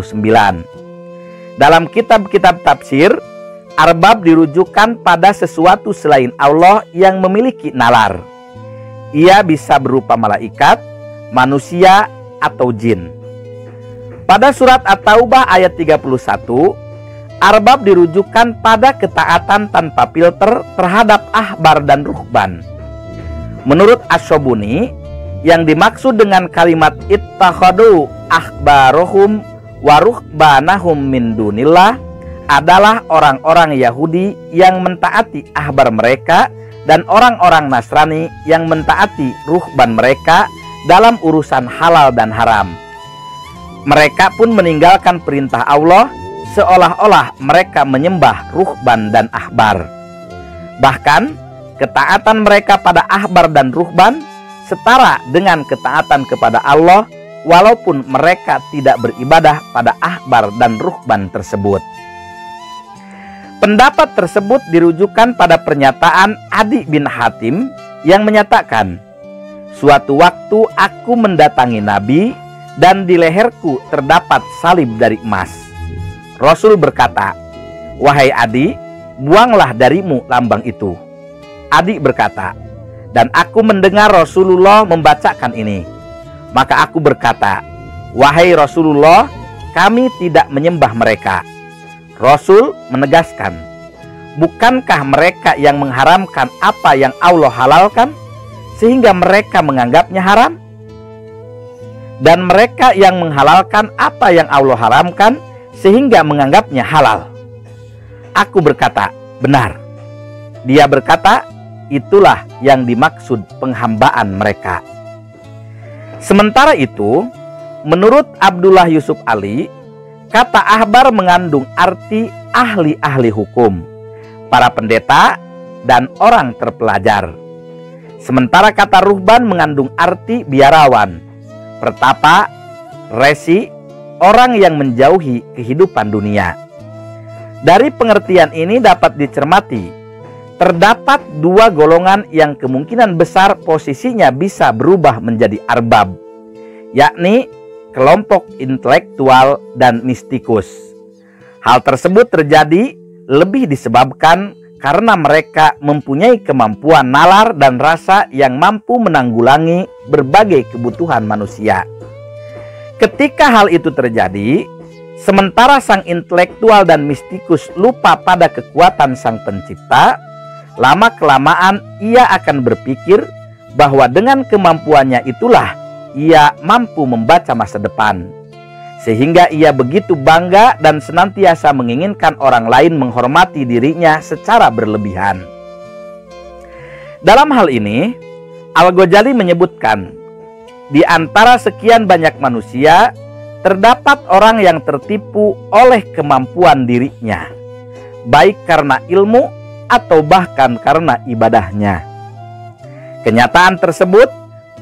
Dalam kitab-kitab tafsir, arbab dirujukan pada sesuatu selain Allah yang memiliki nalar. Ia bisa berupa malaikat, manusia, atau jin. Pada surat At-Taubah ayat 31, arbab dirujukan pada ketaatan tanpa filter terhadap ahbar dan ruhban. Menurut Asy-Syabuni, yang dimaksud dengan kalimat ittakhadu ahbarohum wa ruhbanahum min dunillah adalah orang-orang Yahudi yang mentaati ahbar mereka dan orang-orang Nasrani yang mentaati ruhban mereka dalam urusan halal dan haram. Mereka pun meninggalkan perintah Allah seolah-olah mereka menyembah ruhban dan ahbar. Bahkan ketaatan mereka pada ahbar dan ruhban setara dengan ketaatan kepada Allah walaupun mereka tidak beribadah pada ahbar dan ruhban tersebut. Pendapat tersebut dirujukan pada pernyataan Adi bin Hatim yang menyatakan, "Suatu waktu aku mendatangi Nabi dan di leherku terdapat salib dari emas." Rasul berkata, "Wahai Adi, buanglah darimu lambang itu." Adi berkata, "Dan aku mendengar Rasulullah membacakan ini. Maka aku berkata, wahai Rasulullah, kami tidak menyembah mereka." Rasul menegaskan, "Bukankah mereka yang mengharamkan apa yang Allah halalkan, sehingga mereka menganggapnya haram? Dan mereka yang menghalalkan apa yang Allah haramkan, sehingga menganggapnya halal?" Aku berkata, "Benar." Dia berkata, "Itulah yang dimaksud penghambaan mereka." Sementara itu, menurut Abdullah Yusuf Ali, kata ahbar mengandung arti ahli-ahli hukum, para pendeta, dan orang terpelajar. Sementara kata ruhban mengandung arti biarawan, pertapa, resi, orang yang menjauhi kehidupan dunia. Dari pengertian ini dapat dicermati terdapat dua golongan yang kemungkinan besar posisinya bisa berubah menjadi arbab, yakni kelompok intelektual dan mistikus. Hal tersebut terjadi lebih disebabkan karena mereka mempunyai kemampuan nalar dan rasa yang mampu menanggulangi berbagai kebutuhan manusia. Ketika hal itu terjadi, sementara sang intelektual dan mistikus lupa pada kekuatan sang pencipta, lama-kelamaan ia akan berpikir bahwa dengan kemampuannya itulah ia mampu membaca masa depan. Sehingga ia begitu bangga dan senantiasa menginginkan orang lain menghormati dirinya secara berlebihan. Dalam hal ini, Al-Ghazali menyebutkan, di antara sekian banyak manusia, terdapat orang yang tertipu oleh kemampuan dirinya, baik karena ilmu atau bahkan karena ibadahnya. Kenyataan tersebut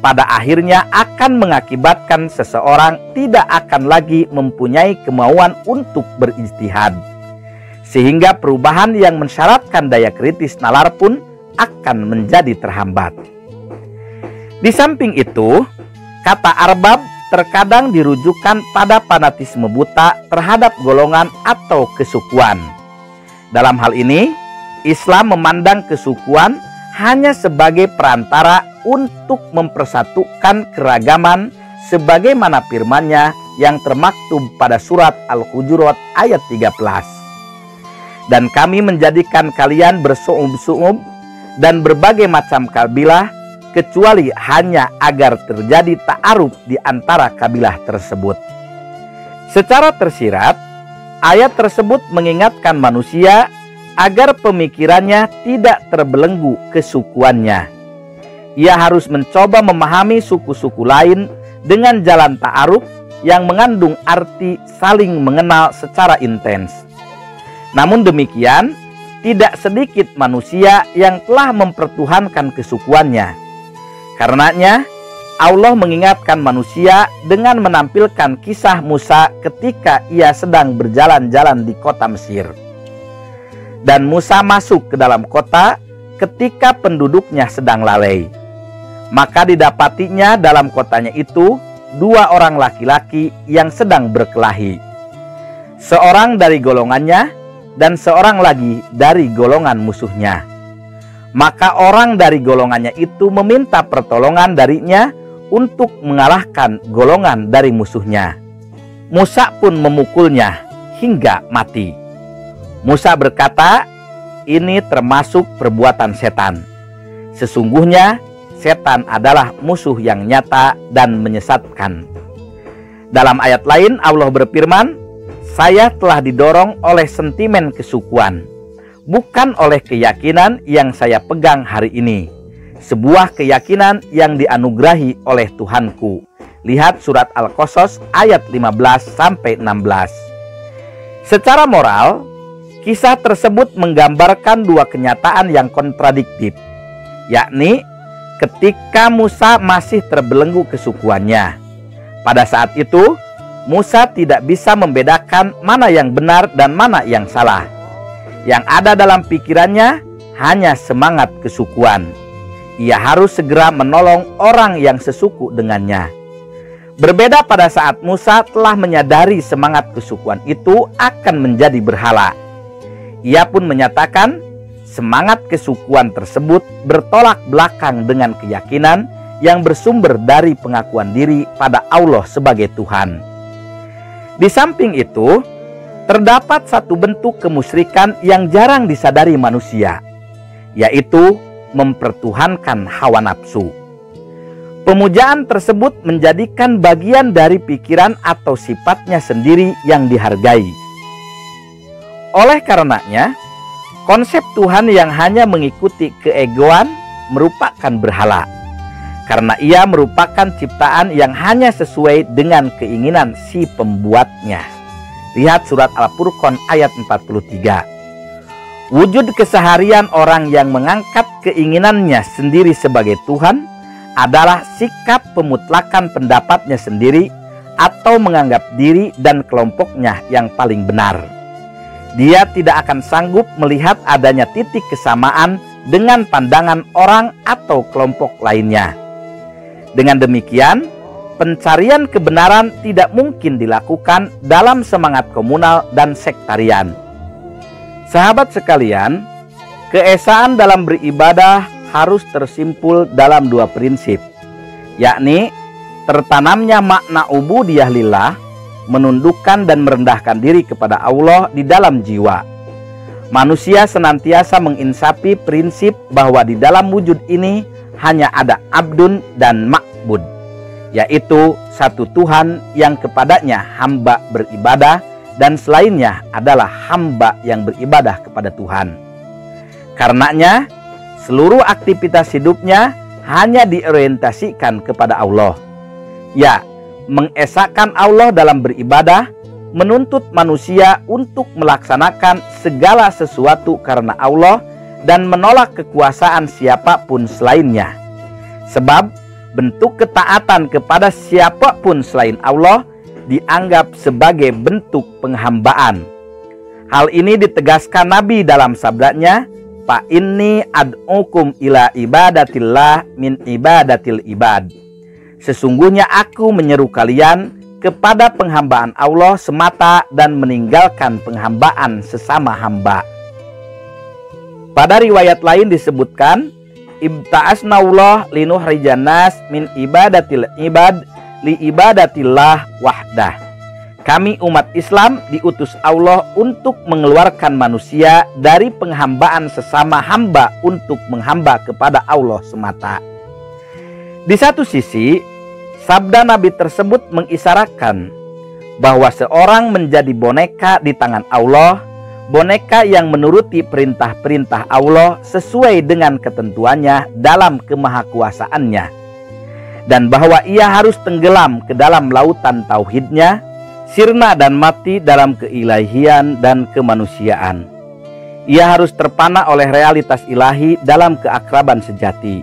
pada akhirnya akan mengakibatkan seseorang tidak akan lagi mempunyai kemauan untuk berijtihad, sehingga perubahan yang mensyaratkan daya kritis nalar pun akan menjadi terhambat. Di samping itu, kata arbab terkadang dirujukan pada fanatisme buta terhadap golongan atau kesukuan. Dalam hal ini, Islam memandang kesukuan hanya sebagai perantara untuk mempersatukan keragaman sebagaimana firman-Nya yang termaktub pada surat Al-Hujurat ayat 13. "Dan kami menjadikan kalian bersu'ub-su'ub dan berbagai macam kabilah, kecuali hanya agar terjadi ta'aruf di antara kabilah tersebut." Secara tersirat, ayat tersebut mengingatkan manusia agar pemikirannya tidak terbelenggu kesukuannya. Ia harus mencoba memahami suku-suku lain dengan jalan ta'aruf yang mengandung arti saling mengenal secara intens. Namun demikian, tidak sedikit manusia yang telah mempertuhankan kesukuannya. Karenanya, Allah mengingatkan manusia dengan menampilkan kisah Musa ketika ia sedang berjalan-jalan di kota Mesir. Dan Musa masuk ke dalam kota ketika penduduknya sedang lalai. Maka didapatinya dalam kotanya itu 2 orang laki-laki yang sedang berkelahi. Seorang dari golongannya dan seorang lagi dari golongan musuhnya. Maka orang dari golongannya itu meminta pertolongan darinya untuk mengalahkan golongan dari musuhnya. Musa pun memukulnya hingga mati. Musa berkata, "Ini termasuk perbuatan setan. Sesungguhnya setan adalah musuh yang nyata dan menyesatkan." Dalam ayat lain Allah berfirman, "Saya telah didorong oleh sentimen kesukuan, bukan oleh keyakinan yang saya pegang hari ini. Sebuah keyakinan yang dianugerahi oleh Tuhanku." Lihat surat Al-Qasas ayat 15-16. Secara moral, kisah tersebut menggambarkan dua kenyataan yang kontradiktif, yakni ketika Musa masih terbelenggu kesukuannya. Pada saat itu, Musa tidak bisa membedakan mana yang benar dan mana yang salah. Yang ada dalam pikirannya hanya semangat kesukuan. Ia harus segera menolong orang yang sesuku dengannya. Berbeda pada saat Musa telah menyadari semangat kesukuan itu akan menjadi berhala. Ia pun menyatakan semangat kesukuan tersebut bertolak belakang dengan keyakinan yang bersumber dari pengakuan diri pada Allah sebagai Tuhan. Di samping itu, terdapat satu bentuk kemusyrikan yang jarang disadari manusia, yaitu mempertuhankan hawa nafsu. Pemujaan tersebut menjadikan bagian dari pikiran atau sifatnya sendiri yang dihargai. Oleh karenanya, konsep Tuhan yang hanya mengikuti keegoan merupakan berhala, karena ia merupakan ciptaan yang hanya sesuai dengan keinginan si pembuatnya. Lihat surat Al-Furqan ayat 43. Wujud keseharian orang yang mengangkat keinginannya sendiri sebagai Tuhan adalah sikap pemutlakan pendapatnya sendiri atau menganggap diri dan kelompoknya yang paling benar. Dia tidak akan sanggup melihat adanya titik kesamaan dengan pandangan orang atau kelompok lainnya. Dengan demikian, pencarian kebenaran tidak mungkin dilakukan dalam semangat komunal dan sektarian. Sahabat sekalian, keesaan dalam beribadah harus tersimpul dalam dua prinsip, yakni tertanamnya makna ubudiyah lillah, menundukkan dan merendahkan diri kepada Allah di dalam jiwa. Manusia senantiasa menginsapi prinsip bahwa di dalam wujud ini hanya ada abdun dan ma'bud, yaitu satu Tuhan yang kepadanya hamba beribadah dan selainnya adalah hamba yang beribadah kepada Tuhan. Karenanya, seluruh aktivitas hidupnya hanya diorientasikan kepada Allah. Ya, mengesahkan Allah dalam beribadah, menuntut manusia untuk melaksanakan segala sesuatu karena Allah dan menolak kekuasaan siapapun selainnya. Sebab bentuk ketaatan kepada siapapun selain Allah dianggap sebagai bentuk penghambaan. Hal ini ditegaskan Nabi dalam sabdanya, "Fa inni ad'ukum ila ibadatillah min ibadatil ibad." Sesungguhnya aku menyeru kalian kepada penghambaan Allah semata dan meninggalkan penghambaan sesama hamba. Pada riwayat lain disebutkan, "Ibta'asnaullah linuhrijan nas min ibadatil ibad li ibadatillah wahdah." Kami umat Islam diutus Allah untuk mengeluarkan manusia dari penghambaan sesama hamba untuk menghamba kepada Allah semata. Di satu sisi, sabda Nabi tersebut mengisyaratkan bahwa seorang menjadi boneka di tangan Allah, boneka yang menuruti perintah-perintah Allah sesuai dengan ketentuannya dalam kemahakuasaannya, dan bahwa ia harus tenggelam ke dalam lautan tauhidnya, sirna dan mati dalam keilahian dan kemanusiaan. Ia harus terpana oleh realitas ilahi dalam keakraban sejati,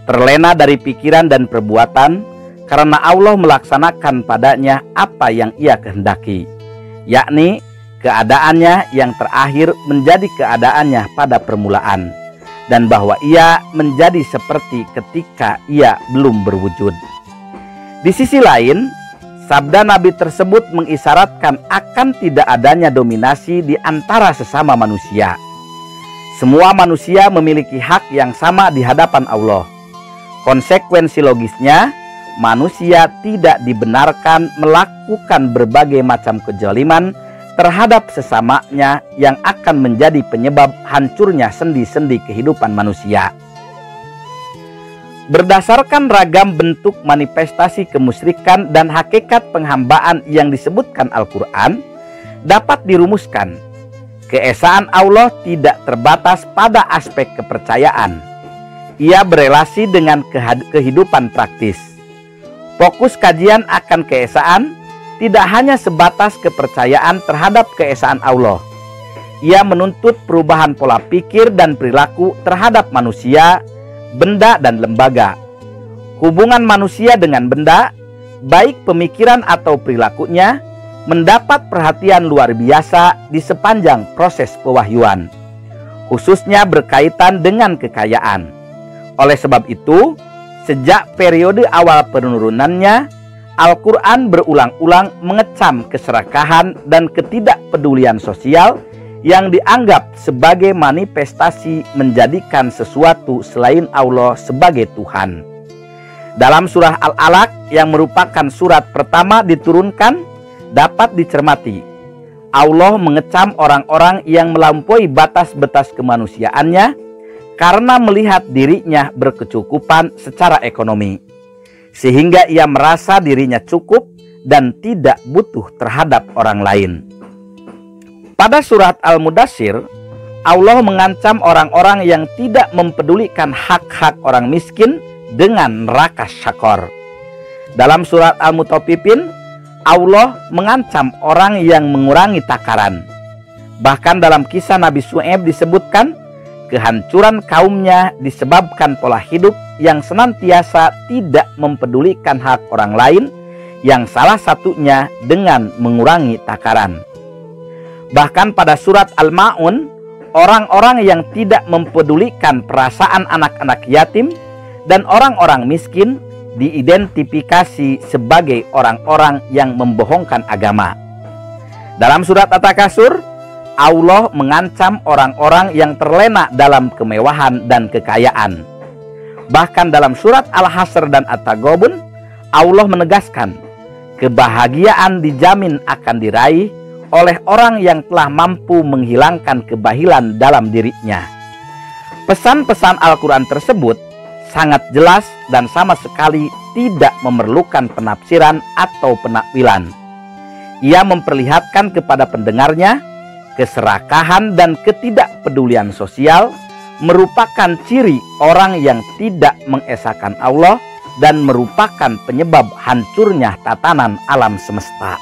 terlena dari pikiran dan perbuatan, karena Allah melaksanakan padanya apa yang ia kehendaki, yakni keadaannya yang terakhir menjadi keadaannya pada permulaan, dan bahwa ia menjadi seperti ketika ia belum berwujud. Di sisi lain, Sabda Nabi tersebut mengisyaratkan akan tidak adanya dominasi di antara sesama manusia. Semua manusia memiliki hak yang sama di hadapan Allah. Konsekuensi logisnya, manusia tidak dibenarkan melakukan berbagai macam kezaliman terhadap sesamanya yang akan menjadi penyebab hancurnya sendi-sendi kehidupan manusia. Berdasarkan ragam bentuk manifestasi kemusyrikan dan hakikat penghambaan yang disebutkan Al-Quran, dapat dirumuskan, keesaan Allah tidak terbatas pada aspek kepercayaan. Ia berelasi dengan kehidupan praktis. Fokus kajian akan keesaan tidak hanya sebatas kepercayaan terhadap keesaan Allah. Ia menuntut perubahan pola pikir dan perilaku terhadap manusia, benda, dan lembaga. Hubungan manusia dengan benda, baik pemikiran atau perilakunya, mendapat perhatian luar biasa di sepanjang proses pewahyuan, khususnya berkaitan dengan kekayaan. Oleh sebab itu, sejak periode awal penurunannya, Al-Quran berulang-ulang mengecam keserakahan dan ketidakpedulian sosial yang dianggap sebagai manifestasi menjadikan sesuatu selain Allah sebagai Tuhan. Dalam surah Al-Alaq yang merupakan surat pertama diturunkan, dapat dicermati, Allah mengecam orang-orang yang melampaui batas-batas kemanusiaannya karena melihat dirinya berkecukupan secara ekonomi, sehingga ia merasa dirinya cukup dan tidak butuh terhadap orang lain. Pada surat Al-Mudaththir, Allah mengancam orang-orang yang tidak mempedulikan hak-hak orang miskin dengan neraka syakor. Dalam surat Al-Mutaffifin, Allah mengancam orang yang mengurangi takaran. Bahkan dalam kisah Nabi Syuaib disebutkan, kehancuran kaumnya disebabkan pola hidup yang senantiasa tidak mempedulikan hak orang lain, yang salah satunya dengan mengurangi takaran. Bahkan pada surat Al-Ma'un, orang-orang yang tidak mempedulikan perasaan anak-anak yatim dan orang-orang miskin diidentifikasi sebagai orang-orang yang membohongkan agama. Dalam surat At-Takasur, Allah mengancam orang-orang yang terlena dalam kemewahan dan kekayaan. Bahkan dalam surat Al-Hasr dan At-Taghabun, Allah menegaskan, kebahagiaan dijamin akan diraih oleh orang yang telah mampu menghilangkan kebahilan dalam dirinya. Pesan-pesan Al-Quran tersebut sangat jelas dan sama sekali tidak memerlukan penafsiran atau penakwilan. Ia memperlihatkan kepada pendengarnya keserakahan dan ketidakpedulian sosial merupakan ciri orang yang tidak mengesahkan Allah dan merupakan penyebab hancurnya tatanan alam semesta.